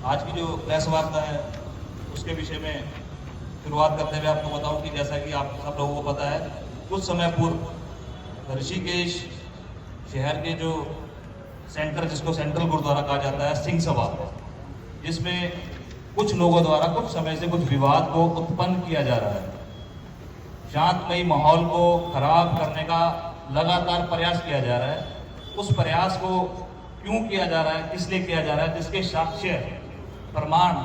आज की जो प्रेस वार्ता है उसके विषय में शुरुआत करते हुए आपको बताऊं कि जैसा कि आप सब लोगों को पता है, कुछ समय पूर्व ऋषिकेश शहर के जो सेंटर, जिसको सेंट्रल गुरुद्वारा कहा जाता है, सिंह सभा, जिसमें कुछ लोगों द्वारा कुछ समय से कुछ विवाद को उत्पन्न किया जा रहा है। शांतमयी माहौल को खराब करने का लगातार प्रयास किया जा रहा है। उस प्रयास को क्यों किया जा रहा है, किस लिए किया जा रहा है, जिसके साक्ष्य प्रमाण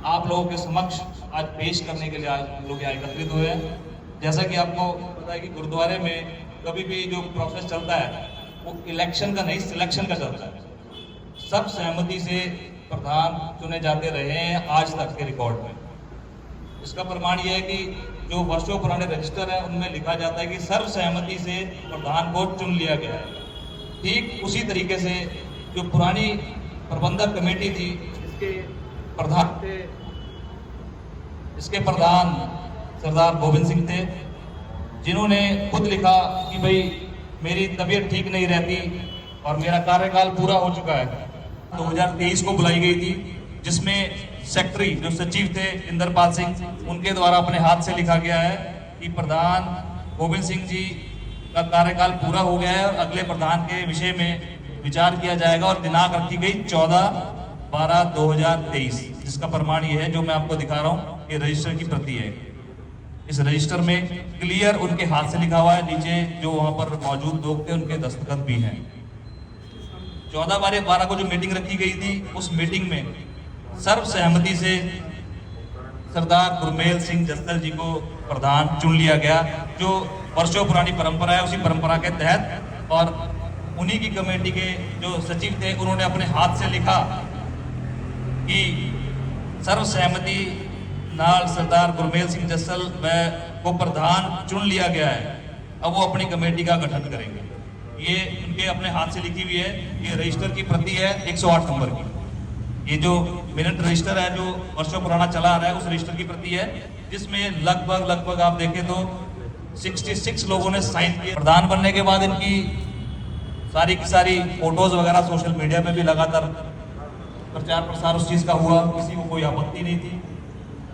आप लोगों के समक्ष आज पेश करने के लिए आज लोग यहाँ एकत्रित हुए हैं। जैसा कि आपको पता है कि गुरुद्वारे में कभी भी जो प्रोसेस चलता है वो इलेक्शन का नहीं, सिलेक्शन का चलता है। सब सहमति से प्रधान चुने जाते रहे हैं आज तक के रिकॉर्ड में। इसका प्रमाण यह है कि जो वर्षों पुराने रजिस्टर है उनमें लिखा जाता है कि सर्वसहमति से प्रधान को चुन लिया गया है। ठीक उसी तरीके से जो पुरानी प्रबंधक कमेटी थी, इसके प्रधान सरदार गोविंद सिंह थे, जिन्होंने खुद लिखा कि भाई मेरी तबीयत ठीक नहीं रहती और मेरा कार्यकाल पूरा हो चुका है। 2023 को बुलाई गई थी, जिसमें सेक्रेटरी जो सचिव थे इंद्रपाल सिंह, उनके द्वारा अपने हाथ से लिखा गया है कि प्रधान गोविंद सिंह जी का कार्यकाल पूरा हो गया है और अगले प्रधान के विषय में विचार किया जाएगा, और दिनांक रखी गई 14/12/2023, जिसका प्रमाण ये है जो मैं आपको दिखा रहा हूँ। ये रजिस्टर की प्रति है। इस रजिस्टर में क्लियर उनके हाथ से लिखा हुआ है। नीचे जो वहां पर मौजूद लोग थे उनके दस्तखत भी हैं। 14/12 को जो मीटिंग रखी गई थी, उस मीटिंग में सर्वसहमति से सरदार गुरमेल सिंह जस्सल जी को प्रधान चुन लिया गया, जो वर्षों पुरानी परंपरा है। उसी परंपरा के तहत और उन्हीं की कमेटी के जो सचिव थे, उन्होंने अपने हाथ से लिखा कि सर्वसहमति नाल सरदार गुरमेल सिंह जस्सल को प्रधान चुन लिया गया है। अब वो अपनी कमेटी का गठन करेंगे। ये उनके अपने हाथ से लिखी हुई है। ये रजिस्टर की प्रति है 108 नंबर की। ये जो मिनट रजिस्टर है जो वर्षों पुराना चला आ रहा है, उस रजिस्टर की प्रति है, जिसमें लगभग आप देखें तो 66 लोगों ने साइन किए। प्रधान बनने के बाद इनकी सारी की सारी फोटोज वगैरह सोशल मीडिया में भी लगातार प्रचार प्रसार उस चीज का हुआ। किसी को कोई आपत्ति नहीं थी।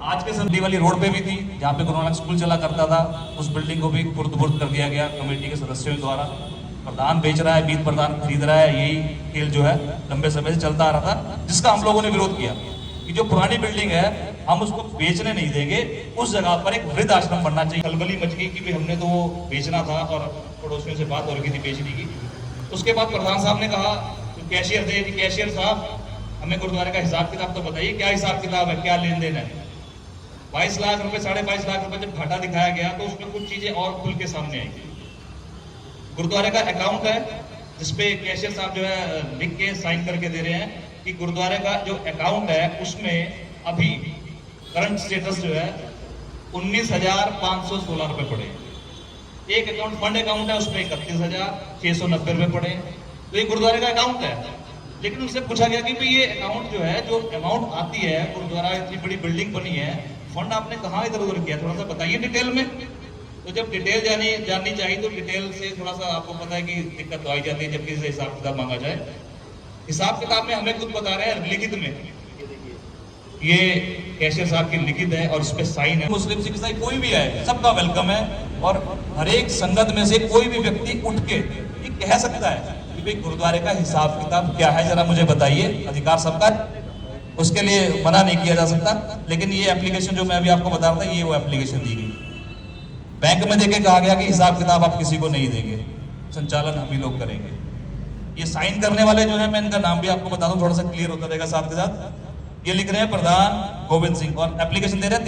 आज के संधि वाली रोड पे भी थी, जहाँ पे गुरु नानक स्कूल चला करता था, उस बिल्डिंग को भी खुर्द-बुर्द कर दिया गया कमेटी के सदस्यों द्वारा। प्रधान बेच रहा है, बीत प्रधान खरीद रहा है, यही खेल जो है लंबे समय से चलता आ रहा था, जिसका हम लोगों ने विरोध किया कि जो पुरानी बिल्डिंग है हम उसको बेचने नहीं देंगे। उस जगह पर एक वृद्ध आश्रम बनना चाहिए। खलबली मच गई कि हमने तो वो बेचना था और पड़ोसियों से बात हो रही थी बेचने की। उसके बाद प्रधान साहब ने कहा, तो कैशियर थे कि कैशियर साहब हमें गुरुद्वारे का हिसाब किताब तो बताइए, क्या हिसाब किताब है, क्या लेन देन है। 22 लाख रुपए, 22.5 लाख रुपए जब घाटा दिखाया गया तो उसमें कुछ चीजें और खुल के सामने आई। गुरुद्वारे का अकाउंट है, जिसपे कैशियर साहब जो है लिख के साइन करके दे रहे हैं कि गुरुद्वारे का जो अकाउंट है उसमें अभी करंट स्टेटस जो है 19,516 रुपए पड़े। एक अकाउंट फंड अकाउंट है, उसमें 31,690 रुपए पड़े। तो ये गुरुद्वारे का अकाउंट है। लेकिन उनसे पूछा गया कि भाई ये अकाउंट जो है, जो अमाउंट आती है, गुरुद्वारा इतनी बड़ी बिल्डिंग बनी है, फंड आपने कहाँ इधर उधर किया, थोड़ा सा बताइए डिटेल में। तो जब डिटेल जाननी चाहिए तो डिटेल से थोड़ा सा आपको पता है कि दिक्कत तो आई जाती है जब किसी से हिसाब किताब मांगा जाए। हिसाब किताब में हमें खुद बता रहे हैं लिखित में, ये कैशियर साहब की लिखित है और इस पे साइन है। मुस्लिम सिख ईसाई कोई भी आए, सबका वेलकम है, और हर एक संगत में से कोई भी व्यक्ति उठ के ये कह सकता है कि भाई गुरुद्वारे का हिसाब किताब क्या है, जरा मुझे बताइए। अधिकार सबका, उसके लिए मना नहीं किया जा सकता। लेकिन ये एप्लीकेशन जो मैं अभी आपको बता रहा था, ये वो एप्लीकेशन दी गई। बैंक में देके कहा गया कि हिसाब किताब आप किसी को नहीं देंगे, संचालन हम ही लोग करेंगे। ये साइन करने वाले जो है, मैं इनका नाम भी आपको बता दूं, थोड़ा सा क्लियर होता रहेगा साथ के साथ। ये लिख रहे हैं प्रधान गोविंद सिंह, और एप्लीकेशन दे रहे हैं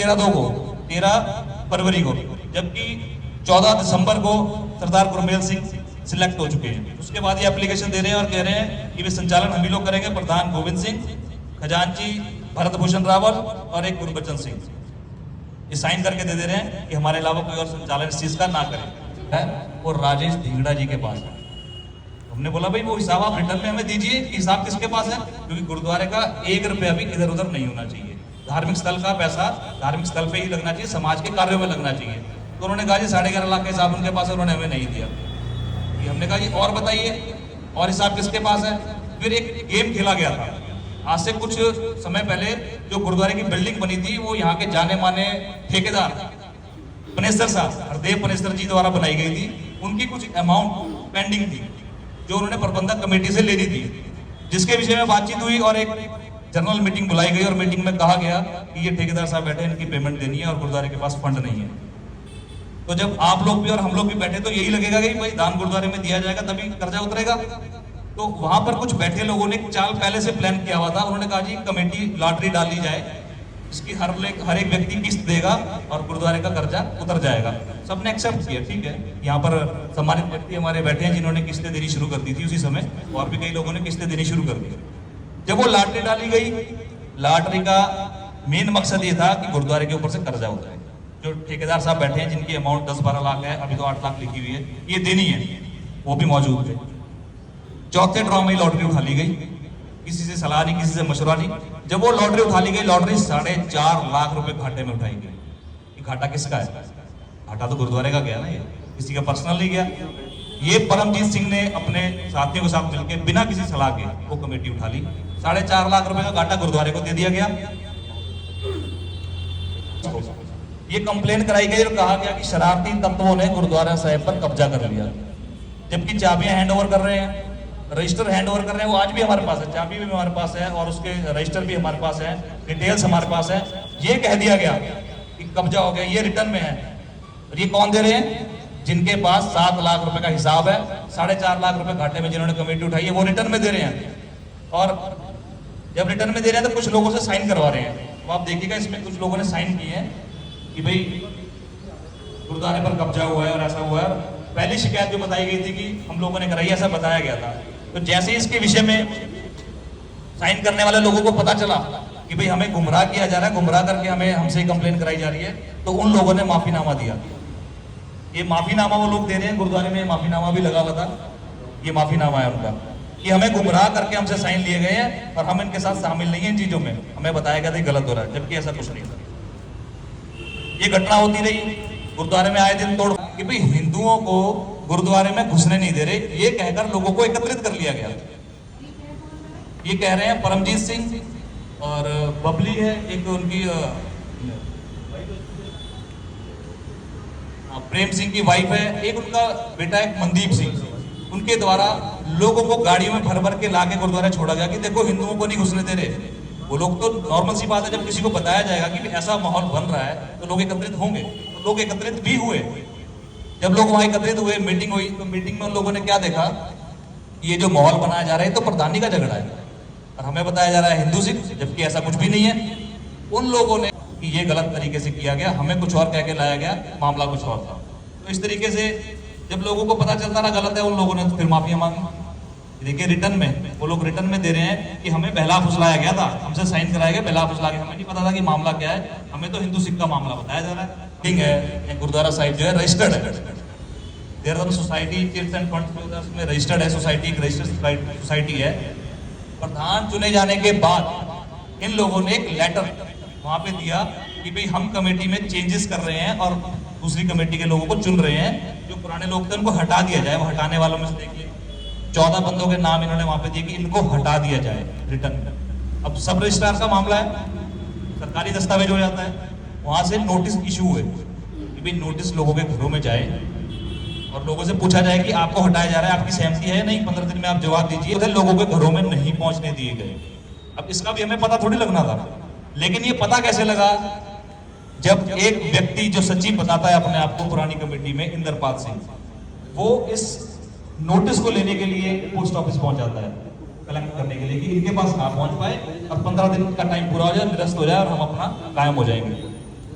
13 फरवरी को, जबकि 14 दिसंबर को सरदार गुरमेल सिंह सिलेक्ट हो चुके हैं। उसके बाद ये एप्लीकेशन दे रहे हैं और कह रहे हैं कि वे संचालन हम ही लोग करेंगे। प्रधान गोविंद सिंह, खजांची भरत भूषण रावल और एक गुरबचन सिंह। ये साइन करके दे रहे हैं कि हमारे अलावा कोई और संचालन इस चीज का ना करे। और राजेश धिंगड़ा जी के पास है। हमने बोला भाई वो हिसाब आप रिटर्न में हमें दीजिए। हिसाब किसके पास है? क्योंकि गुरुद्वारे का 1 रुपया भी इधर उधर नहीं होना चाहिए। धार्मिक स्थल का पैसा धार्मिक स्थल पे ही लगना चाहिए, समाज के कार्यों में लगना चाहिए। तो उन्होंने कहा जी 11.5 लाख का हिसाब उनके पास है, उन्होंने हमें नहीं दिया। हमने कहा जी और बताइए, और हिसाब किसके पास है? फिर एक गेम खेला गया था आज से कुछ समय पहले जो गुरुद्वारे की बिल्डिंग बनी थी वो यहाँ के जाने माने ठेकेदार पनेसर साहब हरदेव पनेसर जी द्वारा बनाई गई थी। उनकी कुछ अमाउंट पेंडिंग थी जो उन्होंने प्रबंधक कमेटी से ले ली थी, जिसके विषय में बातचीत हुई और एक जनरल मीटिंग बुलाई गई और मीटिंग में कहा गया कि ये ठेकेदार साहब बैठे, इनकी पेमेंट देनी है और गुरुद्वारे के पास फंड नहीं है। तो जब आप लोग भी और हम लोग भी बैठे तो यही लगेगा कि भाई दान गुरुद्वारे में दिया जाएगा तभी कर्जा उतरेगा। तो वहां पर कुछ बैठे लोगों ने एक चाल पहले से प्लान किया हुआ था। उन्होंने कहा जी कमेटी लॉटरी डाली जाए, इसकी हर एक व्यक्ति किस्त देगा और गुरुद्वारे का कर्जा उतर जाएगा। सबने एक्सेप्ट किया, ठीक है। यहाँ पर सम्मानित व्यक्ति हमारे बैठे हैं जिन्होंने किस्तें देनी शुरू कर दी थी उसी समय, और भी कई लोगों ने किस्तें देनी शुरू कर दी। जब वो लॉटरी डाली गई, लॉटरी का मेन मकसद ये था कि गुरुद्वारे के ऊपर से कर्जा उतरे। जो ठेकेदार साहब बैठे हैं जिनकी अमाउंट 10-12 लाख है, अभी तो 8 लाख लिखी हुई है, ये देनी है, वो भी मौजूद थे। चौथे ड्रॉ में लॉटरी उठा ली गई, किसी से सलाह नहीं, किसी से मशवरा नहीं। जब वो लॉटरी उठा ली गई, लॉटरी 4.5 लाख रुपए घाटे में उठाई गई। ये घाटा किसका है? घाटा तो गुरुद्वारे का गया ना, ये किसी का पर्सनल नहीं गया। ये परमजीत सिंह ने अपने साथियों के साथ मिलकर बिना किसी सलाह के वो कमेटी उठा ली। 4.5 लाख रुपए का घाटा गुरुद्वारे को दे दिया गया। ये कंप्लेन कराई गई और कहा गया कि शरारती तत्वों ने गुरुद्वारा साहिब पर कब्जा कर लिया, जबकि चाबियां हैंड ओवर कर रहे हैं, रजिस्टर हैंड ओवर कर रहे हैं। वो आज भी हमारे पास है, चाबी भी हमारे पास है और उसके रजिस्टर भी हमारे पास है, डिटेल्स हमारे पास है। ये कह दिया गया कि कब्जा हो गया, ये रिटर्न में है। और ये कौन दे रहे हैं? जिनके पास 7 लाख रुपए का हिसाब है, 4.5 लाख रुपए घाटे में जिन्होंने कमेटी उठाई है, वो रिटर्न में दे रहे हैं। और जब रिटर्न में दे रहे हैं तो कुछ लोगों से साइन करवा रहे हैं। तो आप देखिएगा इसमें कुछ लोगों ने साइन किए हैं कि भाई गुरुद्वारे पर कब्जा हुआ है और ऐसा हुआ है। पहली शिकायत जो बताई गई थी कि हम लोगों ने कराई, ऐसा बताया गया था। तो जैसे इसके विषय में साइन करने वाले लोगों को पता चला कि भाई हमें गुमराह किया जा रहा है, गुमराह करके हमें हमसे कंप्लेन कराई जा रही है, तो उन लोगों ने माफीनामा दिया। ये माफीनामा वो लोग दे रहे हैं, गुरुद्वारे में माफीनामा भी लगा हुआ था। ये माफीनामा है उनका कि हमें गुमराह करके हमसे साइन लिए गए हैं और हम इनके साथ शामिल नहीं है इन चीजों में। हमें बताया गया था गलत हो रहा है, जबकि ऐसा कुछ नहीं था। ये घटना होती रही। गुरुद्वारे में आए दिन तोड़ कि भाई हिंदुओं को गुरुद्वारे में घुसने नहीं दे रहे, ये कहकर लोगों को एकत्रित कर लिया गया। ये कह रहे हैं परमजीत सिंह और बबली है एक उनकी प्रेम सिंह की वाइफ है, एक उनका बेटा एक मनदीप सिंह, उनके द्वारा लोगों को गाड़ियों में भर भर के लाके गुरुद्वारे छोड़ा गया कि देखो हिंदुओं को नहीं घुसने दे रहे। वो लोग तो नॉर्मल सी बात है, जब किसी को बताया जाएगा कि ऐसा माहौल बन रहा है तो लोग एकत्रित होंगे। तो लोग एकत्रित भी हुए। जब लोग वहां एकत्रित हुए, मीटिंग हुई, तो मीटिंग में उन लोगों ने क्या देखा, ये जो माहौल बनाया जा रहा है तो प्रधानी का झगड़ा है और हमें बताया जा रहा है हिंदू सिख, जबकि ऐसा कुछ भी नहीं है। उन लोगों ने कि ये गलत तरीके से किया गया, हमें कुछ और कह के लाया गया, मामला कुछ और था। तो इस तरीके से जब लोगों को पता चलता ना गलत है, उन लोगों ने फिर माफिया मांगी। देखिए रिटर्न में वो लोग रिटर्न में दे रहे हैं कि हमें बहला फुसलाया गया था, हमसे साइन कराया गया, बहला फुसला गया, हमें नहीं पता था कि मामला क्या है, हमें तो हिंदू सिख का मामला बताया जा रहा है। ठीक है, गुरुद्वारा साहिब जो है रजिस्टर्ड है, Dehradun society chits end funds में रजिस्टर्ड है सोसाइटी, एक रजिस्टर्ड सोसाइटी है। प्रधान चुने जाने के बाद इन लोगों ने एक लेटर वहां पे दिया कि भाई हम कमेटी में चेंजेस कर रहे हैं और दूसरी कमेटी के लोगों को चुन रहे हैं। जो पुराने लोग थे उनको हटा दिया जाए। वो हटाने वालों में से देखिए 14 बंदों के नाम इन्होंने वहां पे दिए कि इनको हटा दिया जाए रिटर्न में। अब सब रजिस्ट्रार का मामला है, सरकारी दस्तावेज हो जाता है, वहां से नोटिस इशू हुए कि भाई नोटिस लोगों के घरों में जाए और लोगों से पूछा जाए कि आपको हटाया जा रहा है, आपकी सहमति है या नहीं, 15 दिन में आप जवाब दीजिए। तो लोगों के घरों में नहीं पहुंचने दिए गए। अब इसका भी हमें पता थोड़ी लगना था, लेकिन ये पता कैसे लगा जब एक व्यक्ति जो सचिव बताता है अपने आप को पुरानी कमेटी में, इंद्रपाल सिंह, वो इस नोटिस को लेने के लिए पोस्ट ऑफिस पहुंच जाता है कलेक्ट करने के लिए कि इनके पास ना पहुंच पाए और 15 दिन का टाइम पूरा हो जाए, निरस्त हो जाए और हम अपना कायम हो जाएंगे।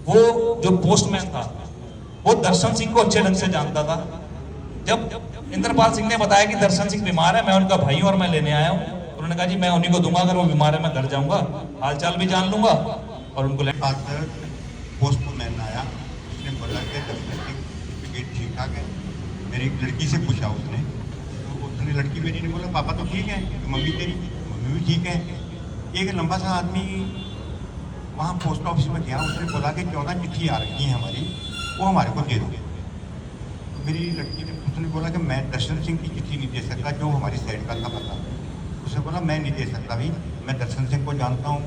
वो जो पोस्टमैन था वो दर्शन सिंह को अच्छे ढंग से जानता था। जब इंद्रपाल सिंह ने बताया कि दर्शन सिंह बीमार है, मैं उनका भाई और मैं लेने आया हूँ, उन्होंने कहा जी मैं उन्हीं को दूंगा, अगर वो बीमार है मैं घर जाऊंगा, हालचाल भी जान लूंगा और उनको पोस्टमैन आया, उसने बोला कि दर्शन सिंह सर्टिफिकेट ठीक ठाक है। मेरी एक लड़की से पूछा उसने, तो उसने लड़की मेरी ने बोला पापा तो ठीक है, तो मम्मी तेरी मम्मी भी ठीक है। एक लंबा सा आदमी वहाँ पोस्ट ऑफिस में गया, उसने बोला कि 14 चिट्ठी आ रही है हमारी, वो हमारे को दे दो। तो मेरी लड़की ने उसने बोला कि मैं दर्शन सिंह की चिट्ठी नहीं दे सकता, जो हमारी साइड का था पता। उसने बोला मैं नहीं दे सकता भाई, मैं दर्शन सिंह को जानता हूँ,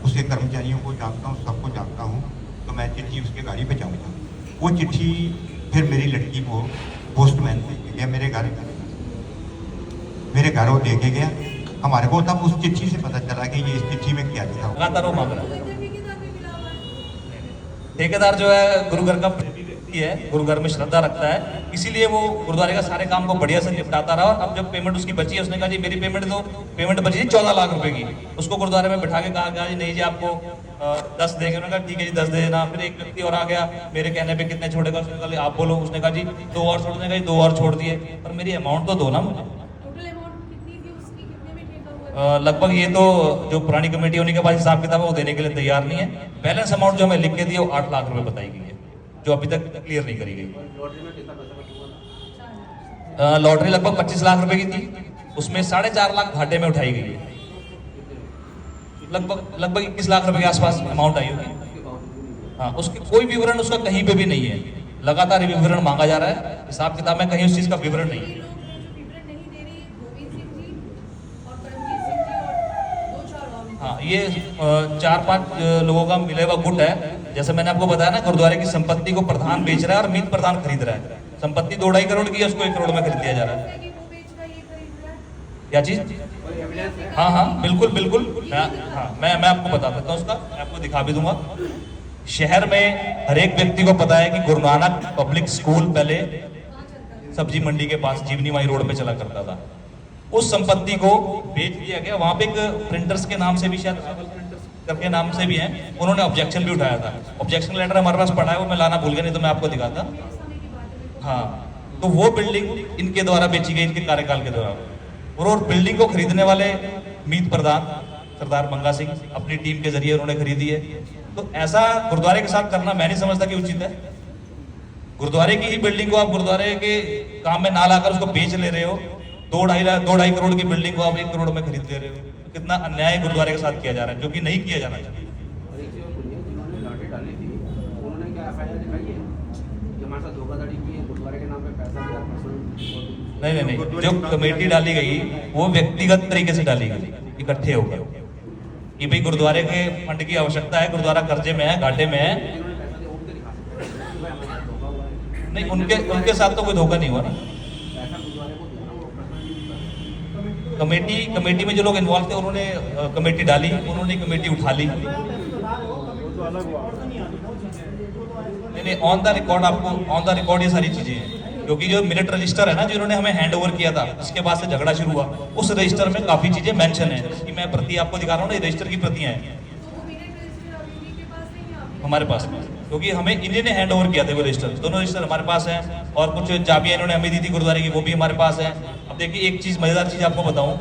उसके कर्मचारियों को जानता हूँ, सबको जानता हूँ, तो मैं चिट्ठी उसके गाड़ी पे जाऊँगा। वो चिट्ठी फिर मेरी लड़की को पोस्टमैन दे के गया मेरे घर वो दे के गया। हमारे को तब उस चिट्ठी से पता चला कि ये इस चिट्ठी में क्या लिखा हुआ। लगातार वो मांग रहा है। ठेकेदार जो है गुरुघर का प्रेमी व्यक्ति है, गुरुघर में श्रद्धा रखता है, इसीलिए वो गुरुद्वारे का सारे काम को बढ़िया से निपटाता रहा। और अब जब पेमेंट उसकी बची है, उसने कहा जी मेरी पेमेंट दो। पेमेंट बची थी 14 लाख रुपए की। उसको गुरुद्वारे में बिठा के कहा जी नहीं जी आपको 10 देंगे। उन्होंने कहा ठीक है जी 10 दे देना। फिर एक व्यक्ति और आ गया, मेरे कहने पे कितने छोड़ेगा? उसने कहा आप बोलो। उसने कहा जी 2 और छोड़ने का, 2 और छोड़ दिए। पर मेरी अमाउंट तो दो ना मुझे। लगभग ये तो जो पुरानी कमेटी उन्हीं के पास हिसाब किताब है, वो देने के लिए तैयार नहीं है। बैलेंस अमाउंट जो हमें लिख के दिए वो 8 लाख रुपए बताई गई है, जो अभी तक क्लियर नहीं करी गई। लॉटरी लगभग 25 लाख रुपए की थी, उसमें 4.5 लाख घाटे में उठाई गई है। लगभग 21 लाख रुपए के आसपास अमाउंट आई होगी। हाँ, उसके कोई विवरण उसका कहीं पे भी नहीं है। लगातार विवरण मांगा जा रहा है, हिसाब किताब में कहीं उस चीज का विवरण नहीं है। हाँ, ये 4-5 लोगों का मिले हुआ गुट है। जैसे मैंने आपको बताया ना, गुरुद्वारे की संपत्ति को प्रधान बेच रहा है और मीत प्रधान खरीद रहा है। संपत्ति 2-2.5 करोड़ की है, उसको 1 करोड़ में खरीद दिया जा रहा है। क्या चीज? हाँ, बिल्कुल। मैं आपको बता देता हूँ उसका, मैं आपको दिखा भी दूंगा। शहर में हर एक व्यक्ति को पता है कि गुरु नानक पब्लिक स्कूल पहले सब्जी मंडी के पास जीवनी माई रोड पे चला करता था। उस संपत्ति को बेच दिया गया। वहां पे एक प्रिंटर्स के नाम से भी, शायद करके नाम से भी हैं, उन्होंने ऑब्जेक्शन भी उठाया था। ऑब्जेक्शन लेटर हमारे पास पड़ा है, वो मैं लाना भूल गया, नहीं तो मैं आपको दिखाता। हाँ, तो वो बिल्डिंग इनके द्वारा बेची गई, इनके कार्यकाल के दौरान। और बिल्डिंग को खरीदने वाले मीत प्रधान सरदार मंगा सिंह अपनी टीम के जरिए उन्होंने खरीदी है। तो ऐसा गुरुद्वारे के साथ करना मैं नहीं समझता कि उचित है। गुरुद्वारे की ही बिल्डिंग को आप गुरुद्वारे के काम में ना लाकर उसको बेच ले रहे हो। 2-2.5 करोड़ की बिल्डिंग को आप 1 करोड़ में खरीद दे रहे हो। तो कितना अन्याय गुरुद्वारे के साथ किया जा रहा है, जो कि नहीं किया जाना चाहिए। नहीं, जो कमेटी डाली गई वो व्यक्तिगत तरीके से डाली गई, इकट्ठे होकर, कि भाई गुरुद्वारे के फंड की आवश्यकता है, गुरुद्वारा कर्जे में है, घाटे में है। नहीं, उनके साथ तो कोई धोखा नहीं हुआ ना। कमेटी में जो लोग इन्वॉल्व थे उन्होंने कमेटी डाली, उन्होंने कमेटी उठा ली। नहीं, ऑन द रिकॉर्ड, आपको ऑन द रिकॉर्ड ये सारी चीजें हैं। क्योंकि जो मिनट रजिस्टर है ना, जिन्होंने हमें हैंड ओवर किया था, इसके बाद से झगड़ा शुरू हुआ, उस रजिस्टर में काफी चीजें मेंशन है। कि मैं प्रति आपको दिखा रहा हूँ ना, रजिस्टर की प्रतियां हैं हमारे पास, क्योंकि हमें इन्हीं ने हैंड ओवर किया था वो रजिस्टर। दोनों रजिस्टर हमारे पास हैं, और कुछ चाबियां इन्होंने हमें दी थी गुरुद्वारे की, वो भी हमारे पास है। अब देखिए, एक चीज, मजेदार चीज आपको बताऊं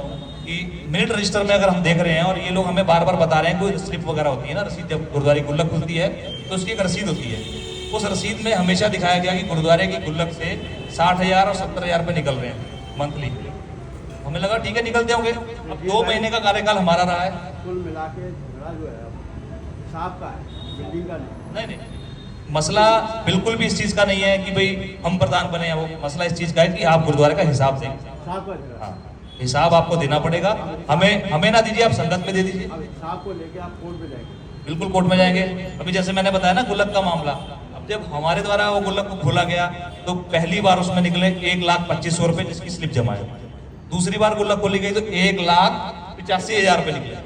कि मिनट रजिस्टर में अगर हम देख रहे हैं, और ये लोग हमें बार बार बता रहे हैं, कोई स्लिप वगैरह होती है ना, रसीद, जब गुरुद्वारे की गुल्लक खुलती है तो उसकी एक रसीद होती है। उस रसीद में हमेशा दिखाया गया कि गुरुद्वारे की गुल्लक से 60,000 और 70,000 रुपये निकल रहे हैं मंथली। हमें लगा ठीक है, निकलते होंगे। अब 2 महीने का कार्यकाल हमारा रहा है। कुल मिला के झगड़ा जो है हिसाब का है, बिल्डिंग का नहीं, मसला बिल्कुल भी इस चीज का नहीं है कि भाई हम प्रधान बने हैं। वो मसला इस चीज का है कि आप गुरुद्वारे का हिसाब दें। हाँ, हिसाब आपको देना पड़ेगा। हमें ना दीजिए, आप संगत में दे दीजिए। हिसाब को लेके आप कोर्ट में जाएंगे? बिल्कुल कोर्ट में जाएंगे। अभी जैसे मैंने बताया ना गुल्लक का मामला, अब जब हमारे द्वारा वो गुल्लक को खोला गया तो पहली बार उसमें निकले 1,25,000 रुपए जिसकी स्लिप जमा है। दूसरी बार गुल्लक खोली गई तो 1,85,000 रुपए निकले।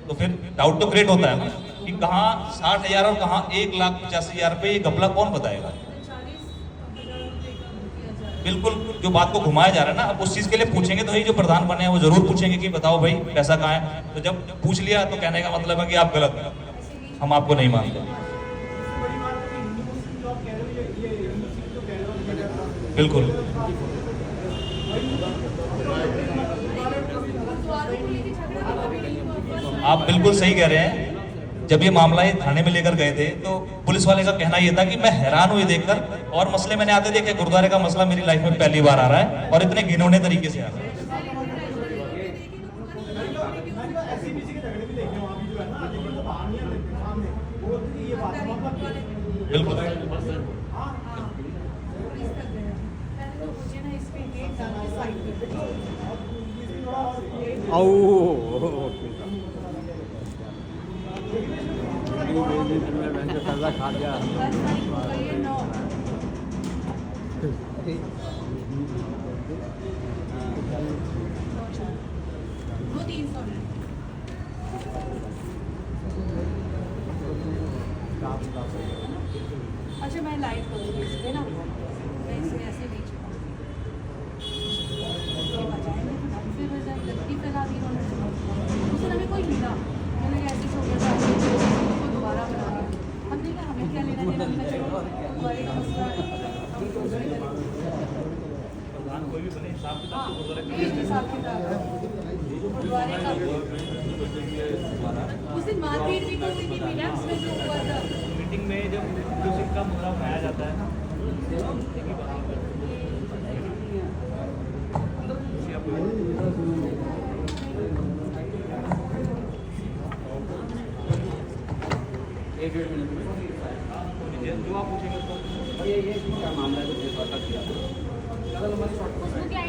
तो फिर डाउट तो क्रिएट होता है ना कि कहाँ 60,000 और कहाँ 1,85,000 रुपए, ये घपला कौन बताएगा। बिल्कुल, जो बात को घुमाया जा रहा है ना, अब उस चीज के लिए पूछेंगे तो ही जो प्रधान बने हैं वो जरूर पूछेंगे कि बताओ भाई पैसा कहाँ है। तो जब पूछ लिया तो कहने का मतलब है कि आप गलत हैं, हम आपको नहीं मानते। बिल्कुल, आप बिल्कुल सही कह रहे हैं। जब ये मामला ये थाने में लेकर गए थे तो पुलिस वाले का कहना ये था कि मैं हैरान हूँ ये देखकर, और मसले मैंने आते देखे, गुरुद्वारे का मसला मेरी लाइफ में पहली बार आ रहा है और इतने घिनौने तरीके से आ रहा है। बिल्कुल, आओ मैंने कर्जा खा लिया 10 तारीख हो गई है 9 वो 300 है अच्छा मैं लाइव करूँगी इस पे ना मैं इसे ऐसे बेच ये बजाएंगे फिर बजाए गलती फैला दी उन्होंने उस दिन हमें कोई मिला मैंने कहा ऐसे हो गया था उसको दोबारा बना दिया हमने कहा हमें क्या लेना देना हमने चलो हमारे का मसला है, हम दूसरे कोई भी बने हिसाब हाँ ये हिसाब किताब गुरुद्वारे का उस दिन मारपीट भी तो हुई थी मीडिया में जो हुआ था मीटिंग में जब म्यूजिक का मुद्दा उठाया जाता है ना जो आप पूछेंगे तो ये क्या मामला है उसको क्या